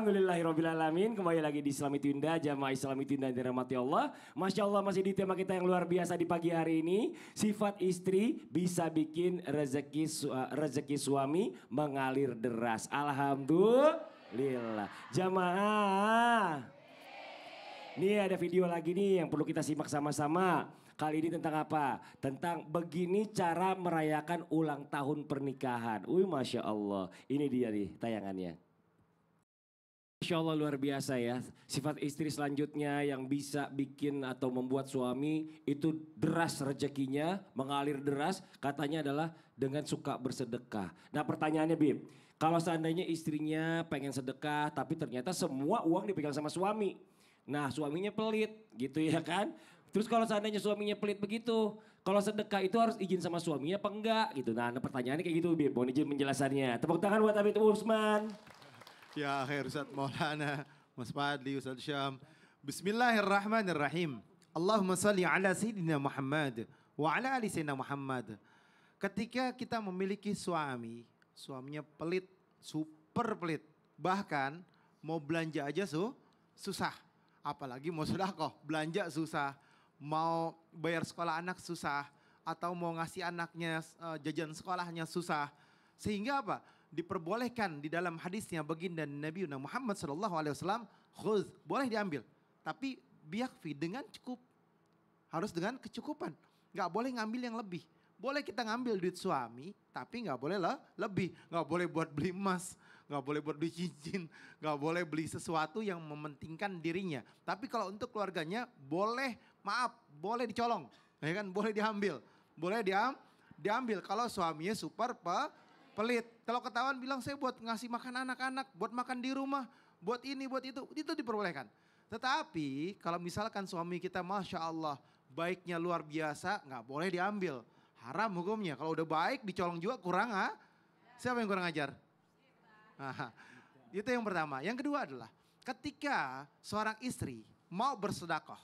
Alhamdulillahirrabbilalamin. Kembali lagi di Islami Tunda, Jamaah Islami Tunda yang dirahmati Allah. Masya Allah masih di tema kita yang luar biasa di pagi hari ini. Sifat istri bisa bikin rezeki suami mengalir deras. Alhamdulillah. Jamaah. Nih ada video lagi nih yang perlu kita simak sama-sama. Kali ini tentang apa? Tentang begini cara merayakan ulang tahun pernikahan. Masya Allah. Ini dia nih tayangannya. Masya Allah luar biasa ya. Sifat istri selanjutnya yang bisa bikin atau membuat suami itu deras rezekinya, mengalir deras. Katanya adalah dengan suka bersedekah. Nah pertanyaannya Bib, kalau seandainya istrinya pengen sedekah tapi ternyata semua uang dipegang sama suami. Nah suaminya pelit gitu ya kan. Terus kalau seandainya suaminya pelit begitu, kalau sedekah itu harus izin sama suaminya apa enggak gitu. Nah pertanyaannya kayak gitu Bib, mohon izin penjelasannya. Tepuk tangan buat Habib Usman. Ya khair Ustaz Maulana, Mas Fadli, Ustaz Syam. Bismillahirrahmanirrahim. Allahumma salli ala Sayyidina Muhammad wa ala ali Sayyidina Muhammad. Ketika kita memiliki suami, suaminya pelit, super pelit. Bahkan mau belanja aja susah. Apalagi mau sedekah, belanja susah. Mau bayar sekolah anak susah. Atau mau ngasih anaknya jajan sekolahnya susah. Sehingga apa? Diperbolehkan di dalam hadisnya baginda Nabi Muhammad SAW, khudz, boleh diambil. Tapi biyakfi, dengan cukup. Harus dengan kecukupan. Gak boleh ngambil yang lebih. Boleh kita ngambil duit suami, tapi gak boleh lebih. Gak boleh buat beli emas, gak boleh buat beli cincin, gak boleh beli sesuatu yang mementingkan dirinya. Tapi kalau untuk keluarganya boleh, boleh dicolong. Ya kan, boleh diambil. Boleh diambil kalau suaminya super pelit. Kalau ketahuan bilang saya buat ngasih makan anak-anak, buat makan di rumah, buat ini, buat itu diperbolehkan. Tetapi kalau misalkan suami kita Masya Allah baiknya luar biasa, nggak boleh diambil. Haram hukumnya. Kalau udah baik dicolong juga kurang siapa yang kurang ajar? Itu yang pertama. Yang kedua adalah ketika seorang istri mau bersedekah,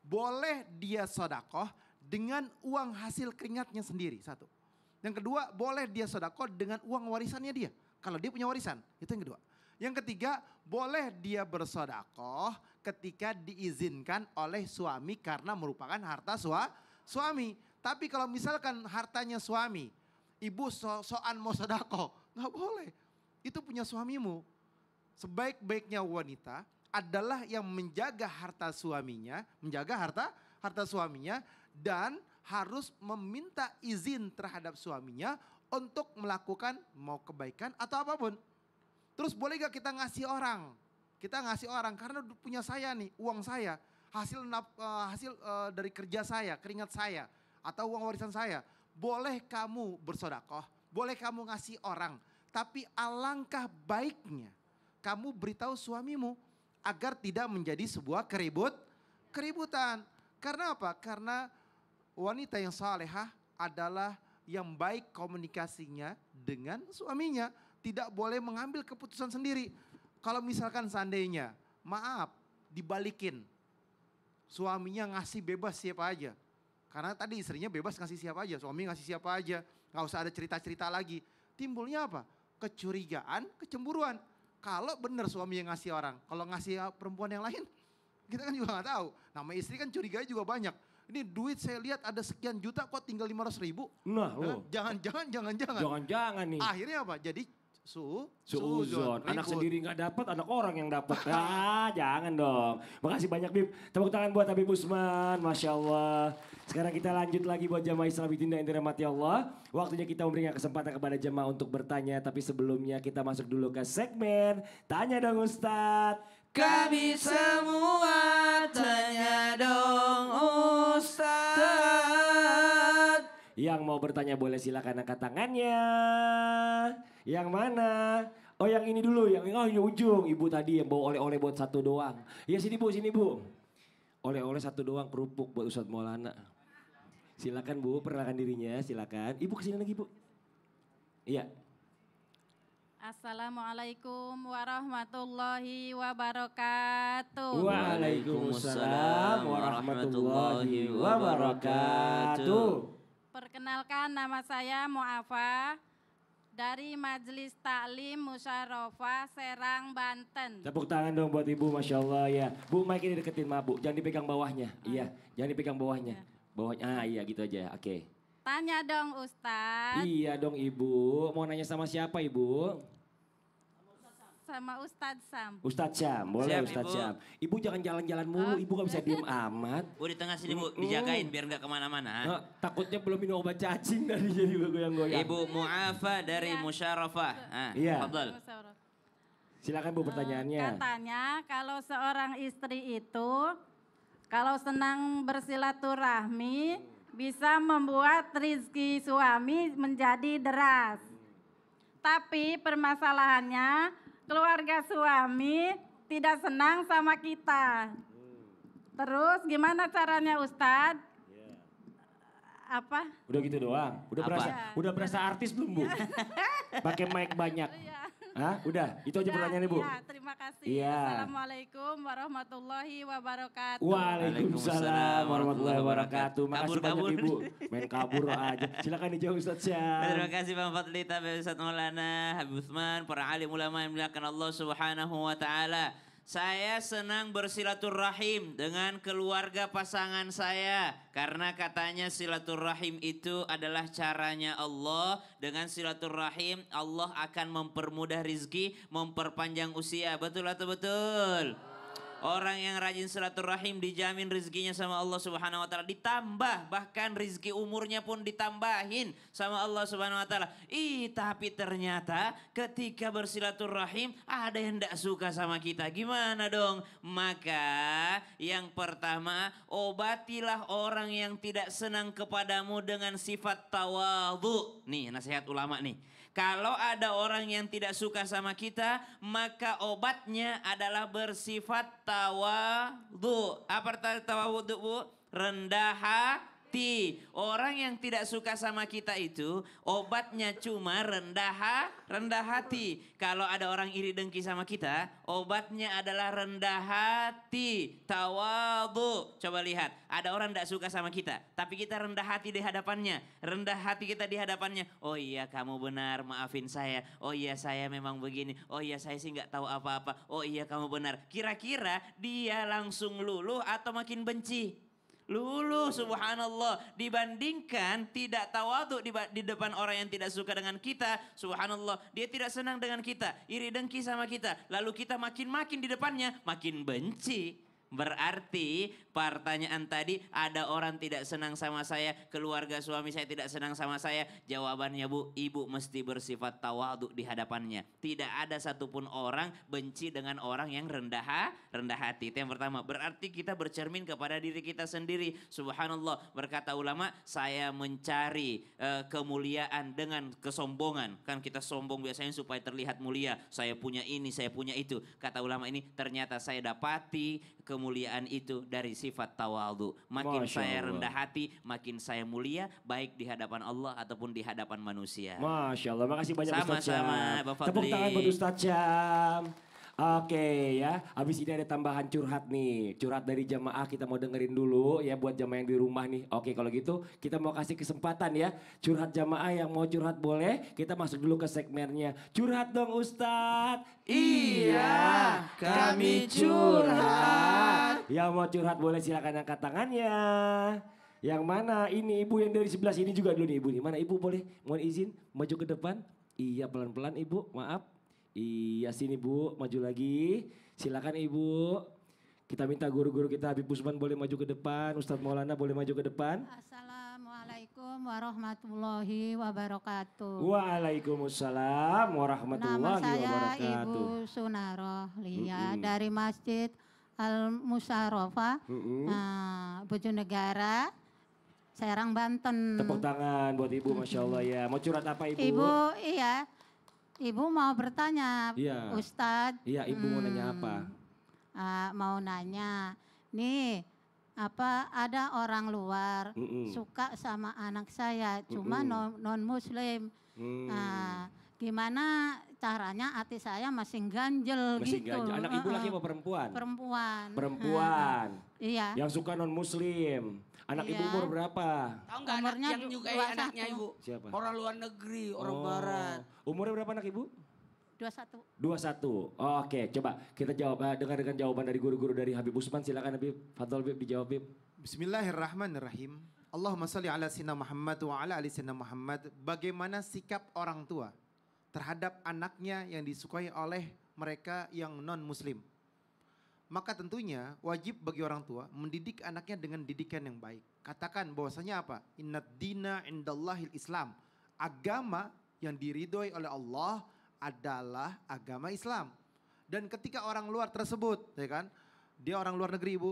boleh dia sedekah dengan uang hasil keringatnya sendiri, satu. Yang kedua, boleh dia sedekah dengan uang warisannya dia. Kalau dia punya warisan, itu yang kedua. Yang ketiga, boleh dia bersedekah ketika diizinkan oleh suami karena merupakan harta suami. Tapi kalau misalkan hartanya suami, ibu soan mau sedekah, nggak boleh. Itu punya suamimu. Sebaik-baiknya wanita adalah yang menjaga harta suaminya, dan harus meminta izin terhadap suaminya untuk melakukan mau kebaikan atau apapun. Terus boleh gak kita ngasih orang? Kita ngasih orang karena punya saya nih, uang saya, hasil dari kerja saya, keringat saya, atau uang warisan saya. Boleh kamu bersedekah, boleh kamu ngasih orang. Tapi alangkah baiknya kamu beritahu suamimu agar tidak menjadi sebuah keributan. Karena apa? Karena wanita yang salehah adalah yang baik komunikasinya dengan suaminya. Tidak boleh mengambil keputusan sendiri. Kalau misalkan seandainya, maaf, dibalikin. Suaminya ngasih bebas siapa aja. Karena tadi istrinya bebas ngasih siapa aja, suami ngasih siapa aja. Gak usah ada cerita-cerita lagi. Timbulnya apa? Kecurigaan, kecemburuan. Kalau benar suami yang ngasih orang, kalau ngasih perempuan yang lain, kita kan juga gak tahu. Nama istri kan curiganya juga banyak. Ini duit saya lihat ada sekian juta kok tinggal 500.000. Nah, jangan. Jangan nih. Akhirnya apa? Jadi suuzon. Anak sendiri gak dapat, anak orang yang dapat. Jangan dong. Makasih banyak Bib. Tepuk tangan buat Habib Usman. Masya Allah. Sekarang kita lanjut lagi buat jamaah Islami Tunda yang dirahmati Allah. Waktunya kita memberikan kesempatan kepada jamaah untuk bertanya. Tapi sebelumnya kita masuk dulu ke segmen Tanya Dong Ustadz. Kami semua tanya dong Ustadz. Yang mau bertanya boleh silakan angkat tangannya. Yang mana? Oh yang ini dulu, yang ini ujung. Ibu tadi yang bawa oleh-oleh buat satu doang. Ya sini Bu, Oleh-oleh satu doang kerupuk buat Ustadz Maulana. Silakan Bu, perkenalkan dirinya, silakan. Ibu kesini lagi Bu. Iya. Assalamualaikum warahmatullahi wabarakatuh. Waalaikumsalam warahmatullahi wabarakatuh. Perkenalkan nama saya Mu'afa dari Majelis Taklim Musyawarah Serang, Banten. Tepuk tangan dong buat Ibu, Masya Allah ya. Bu, mic ini deketin Ma, Bu. Jangan dipegang bawahnya. Iya, jangan dipegang bawahnya. Bawahnya, iya gitu aja, oke. Tanya dong Ustadz. Iya dong Ibu, mau nanya sama siapa Ibu? Sama Ustadz Sam. Ustadz Syam, boleh Siap, Ustadz Ibu. Syam. Ibu jangan jalan-jalan mulu, Ibu gak bisa diem amat. Bu di tengah sini Bu, dijagain biar nggak kemana-mana. Nah, takutnya belum minum obat cacing dari jadi goyang-goyang. Ibu Mu'afa dari Musyawarah. Iya. Fadal. Silakan Bu pertanyaannya. Katanya kalau seorang istri itu kalau senang bersilaturahmi bisa membuat rizki suami menjadi deras. Tapi permasalahannya keluarga suami tidak senang sama kita. Terus gimana caranya Ustadz? Apa? Udah gitu doang? Udah berasa artis belum Bu? Pakai mic banyak. Hah? Udah? Itu aja pertanyaannya Bu? Ya, terima kasih. Iya. Assalamualaikum warahmatullahi wabarakatuh. Waalaikumsalam warahmatullahi wabarakatuh. Makasih banyak Kabur. Ibu. Main kabur aja. Silakan dijawab Ustadz Syam. Terima kasih Bang Fadli, Tabi Ustadz Maulana, Habib Utsman, para alim ulama yang dimuliakan Allah Subhanahu wa taala. Saya senang bersilaturahim dengan keluarga pasangan saya karena katanya silaturahim itu adalah caranya Allah. Dengan silaturahim Allah akan mempermudah rizki, memperpanjang usia. Betul atau betul? Orang yang rajin silaturahim dijamin rizkinya sama Allah Subhanahu wa taala, ditambah bahkan rizki umurnya pun ditambahin sama Allah Subhanahu wa taala. Tapi ternyata ketika bersilaturahim ada yang tidak suka sama kita. Gimana dong? Maka yang pertama, obatilah orang yang tidak senang kepadamu dengan sifat tawadhu. Nih nasihat ulama nih. Kalau ada orang yang tidak suka sama kita, maka obatnya adalah bersifat tawadhu. Apa tawadhu, Bu? Rendah hati. Orang yang tidak suka sama kita itu, obatnya cuma rendah hati. Kalau ada orang iri dengki sama kita, obatnya adalah rendah hati. Tawadhu. Coba lihat, ada orang tidak suka sama kita, tapi kita rendah hati di hadapannya. Rendah hati kita di hadapannya. Oh iya kamu benar, maafin saya. Oh iya saya memang begini. Oh iya saya sih nggak tahu apa-apa. Oh iya kamu benar. Kira-kira dia langsung luluh atau makin benci? Luluh, subhanallah. Dibandingkan tidak tawadhu di depan orang yang tidak suka dengan kita, subhanallah, dia tidak senang dengan kita, iri dengki sama kita, lalu kita makin di depannya makin benci. Berarti pertanyaan tadi, ada orang tidak senang sama saya, keluarga suami saya tidak senang sama saya. Jawabannya Bu, ibu mesti bersifat tawadhu di hadapannya. Tidak ada satupun orang benci dengan orang yang rendah hati. Itu yang pertama. Berarti kita bercermin kepada diri kita sendiri. Subhanallah, berkata ulama, saya mencari kemuliaan dengan kesombongan. Kan kita sombong biasanya supaya terlihat mulia. Saya punya ini, saya punya itu. Kata ulama ini, ternyata saya dapati kemuliaan itu dari sifat tawadhu. Makin saya rendah hati, makin saya mulia, baik di hadapan Allah ataupun di hadapan manusia. Masya Allah, makasih banyak Ustadz Syam. Sama-sama, Bang Fadli. Tepuk tangan buat Ustadz Syam. Oke ya, habis ini ada tambahan curhat nih. Curhat dari jamaah kita mau dengerin dulu ya buat jamaah yang di rumah nih. Oke kalau gitu kita mau kasih kesempatan ya. Curhat jamaah yang mau curhat boleh. Kita masuk dulu ke segmennya. Curhat dong Ustadz. Iya, kami curhat. Yang mau curhat boleh silakan angkat tangannya. Yang mana? Ini ibu yang dari sebelah sini juga dulu nih ibu nih. Mana ibu boleh? Mohon izin maju ke depan. Iya pelan-pelan ibu, maaf. Iya sini Bu, maju lagi. Silakan Ibu. Kita minta guru-guru kita Habib Utsman boleh maju ke depan, Ustadz Maulana boleh maju ke depan. Assalamualaikum warahmatullahi wabarakatuh. Waalaikumsalam warahmatullahi Nama saya wabarakatuh. Ibu Sunaroh Lia dari Masjid Al Musyawarah, Bojonegara, Serang, Banten. Tepuk tangan buat Ibu, Masya Allah ya. Mau curhat apa Ibu? Ibu mau bertanya, Iya. Ustadz. Iya Ibu mau nanya apa? Mau nanya, nih ada orang luar suka sama anak saya, cuma non Muslim. Gimana caranya hati saya masih ganjel Masih gitu. ganjel. Anak Ibu laki apa perempuan? Perempuan. Perempuan. Iya. Yang suka non Muslim. Anak ibu Iya. umur berapa? Tahu nggak anak Umurnya yang nyukai 21. anaknya ibu? Siapa? Orang luar negeri, orang Oh. barat. Umurnya berapa anak ibu? 21. 21. Oh, oke, coba kita jawab dengan jawaban dari guru-guru dari Habib Usman. Silakan Habib. Fadol Habib dijawab Habib. Bismillahirrahmanirrahim. Allahumma salli ala sayyidina Muhammad wa ala ali sayyidina Muhammad. Bagaimana sikap orang tua terhadap anaknya yang disukai oleh mereka yang non-muslim? Maka tentunya wajib bagi orang tua mendidik anaknya dengan didikan yang baik. Katakan bahwasanya apa? Innad dina indallahil Islam. Agama yang diridhoi oleh Allah adalah agama Islam. Dan ketika orang luar tersebut, ya kan? Dia orang luar negeri, Ibu.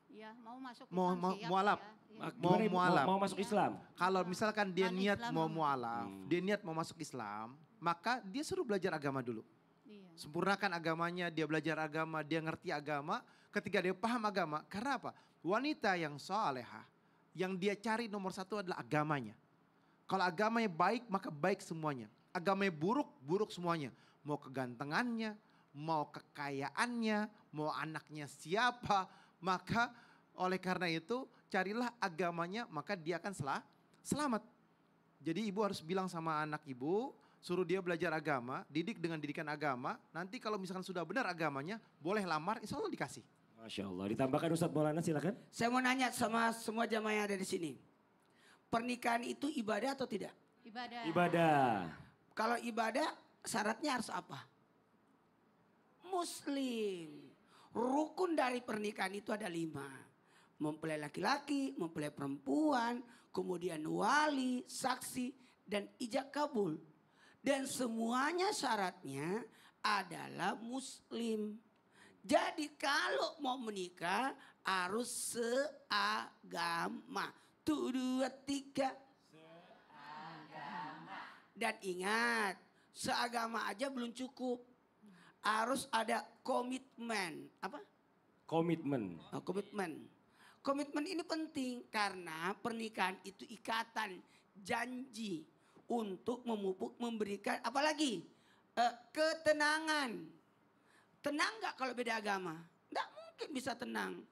Iya, mau masuk Mau- Islam mau- siap mualaf. ya. Iya. Mau Gimana, Ibu? mualaf. Mau masuk Islam? Kalau misalkan dia Non niat Islam mau mau- mualaf, dia niat mau masuk Islam, maka dia suruh belajar agama dulu. Iya. Sempurnakan agamanya, dia belajar agama, dia ngerti agama. Ketika dia paham agama, karena apa? Wanita yang salehah, yang dia cari nomor satu adalah agamanya. Kalau agamanya baik, maka baik semuanya. Agamanya buruk, buruk semuanya. Mau kegantengannya, mau kekayaannya, mau anaknya siapa. Maka oleh karena itu carilah agamanya, maka dia akan selamat. Jadi ibu harus bilang sama anak ibu, suruh dia belajar agama, didik dengan didikan agama. Nanti kalau misalkan sudah benar agamanya, boleh lamar, insya Allah dikasih. Masya Allah. Ditambahkan Ustadz Maulana silakan. Saya mau nanya sama semua jamaah yang ada di sini. Pernikahan itu ibadah atau tidak? Ibadah. Ibadah. Kalau ibadah syaratnya harus apa? Muslim. Rukun dari pernikahan itu ada 5. Mempelai laki-laki, mempelai perempuan, kemudian wali, saksi, dan ijab kabul. Dan semuanya syaratnya adalah muslim. Jadi kalau mau menikah harus seagama. 1, 2, 3. Dan ingat, seagama aja belum cukup. Harus ada komitmen. Apa? Komitmen. Oh, komitmen. Komitmen ini penting karena pernikahan itu ikatan janji untuk memupuk memberikan apalagi ketenangan. Tenang nggak kalau beda agama? Nggak mungkin bisa tenang.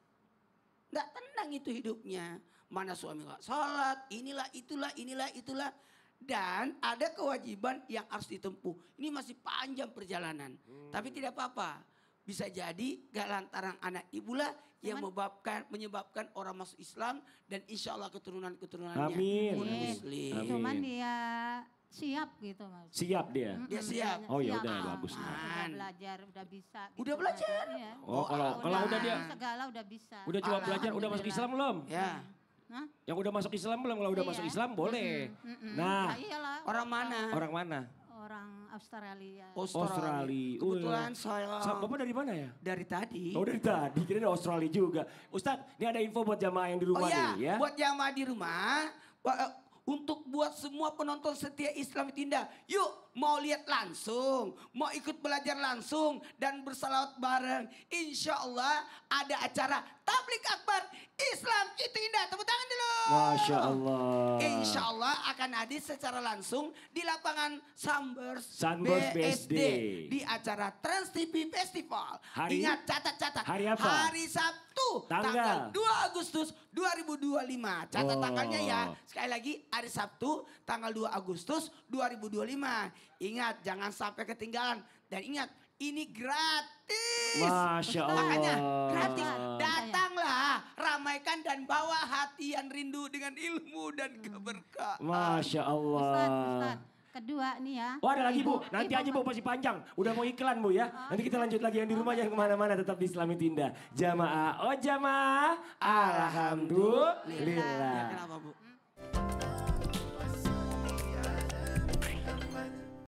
Nggak tenang itu hidupnya. Mana suami nggak sholat, inilah itulah. Dan ada kewajiban yang harus ditempuh. Ini masih panjang perjalanan. Tapi tidak apa-apa. Bisa jadi gak lantaran anak ibulah yang menyebabkan orang masuk Islam. Dan insya Allah keturunan-keturunannya Amin. pun Amin. muslim. Amin. Cuman dia siap gitu Mas. Siap dia. Dia siap. Oh, ya udah, Siap. bagus lah. Udah belajar, udah bisa. Udah belajar? Iya. Oh, kalau udah dia Segala udah bisa. udah coba belajar, udah masuk Islam belum? Ya. Hah? Yang udah masuk Islam belum? Kalau udah Iya. masuk Islam boleh. Mm-mm. Nah, Iyalah. Orang mana? orang mana? Orang Australia. Australia. Kebetulan saya Bapak dari mana ya? dari tadi. Oh dari tadi, kira dari Australia juga. Ustadz, ini ada info buat jamaah yang di rumah Oh iya, nih ya. buat jamaah di rumah, untuk buat semua penonton setia Islam itu indah. Yuk, mau lihat langsung, mau ikut belajar langsung dan bersalawat bareng. Insya Allah ada acara Tablik Akbar Islam itu indah. Tepuk tangan dulu. Masya Allah. Insya Allah akan hadir secara langsung di lapangan Sunburst Sunburst BSD. di acara Trans TV Festival. Hari- Ingat, catat. hari apa? Hari Sabtu, Tanggal? 2 Agustus 2025. Catat Oh. tanggalnya ya. Sekali lagi, hari Sabtu, tanggal 2 Agustus 2025. Ingat, jangan sampai ketinggalan. Dan ingat, ini gratis. Masya Allah. Makanya gratis. Datanglah, ramaikan dan bawa hati yang rindu dengan ilmu dan keberkahan. Masya Allah. Ustadz, kedua nih ya. Oh ada lagi Bu, Ibu- nanti ibu- aja Bu masih panjang. Udah mau iklan Bu ya. Nanti kita lanjut lagi yang di rumah jangan kemana-mana tetap di Islami Tinda. Jamaah, oh jamaah. Alhamdulillah. Ya, kenapa